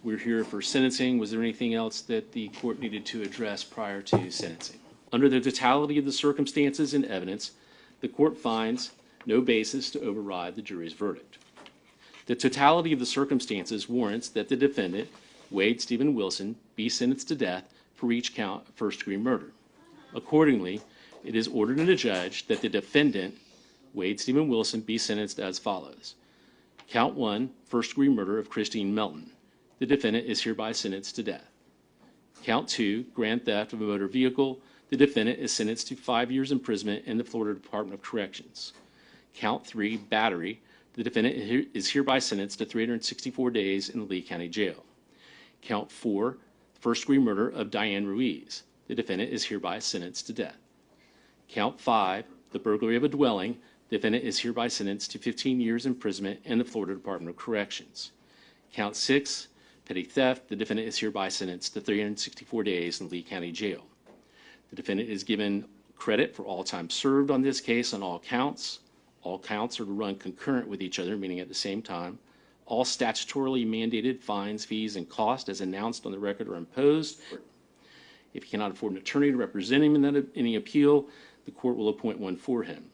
We're here for sentencing. Was there anything else that the court needed to address prior to sentencing? Under the totality of the circumstances and evidence, the court finds no basis to override the jury's verdict. The totality of the circumstances warrants that the defendant, Wade Stephen Wilson, be sentenced to death for each count of first-degree murder. Accordingly, it is ordered and adjudged that the defendant, Wade Stephen Wilson, be sentenced as follows. Count 1, first-degree murder of Christine Melton. The defendant is hereby sentenced to death. Count 2, grand theft of a motor vehicle. The defendant is sentenced to 5 years imprisonment in the Florida Department of Corrections. Count 3, battery. The defendant is hereby sentenced to 364 days in the Lee County Jail. Count 4, first-degree murder of Diane Ruiz. The defendant is hereby sentenced to death. Count 5, the burglary of a dwelling. The defendant is hereby sentenced to 15 years imprisonment in the Florida Department of Corrections. Count 6, petty theft. The defendant is hereby sentenced to 364 days in Lee County Jail. The defendant is given credit for all time served on this case on all counts. All counts are to run concurrent with each other, meaning at the same time. All statutorily mandated fines, fees, and costs as announced on the record are imposed. If he cannot afford an attorney to represent him in any appeal, the court will appoint one for him.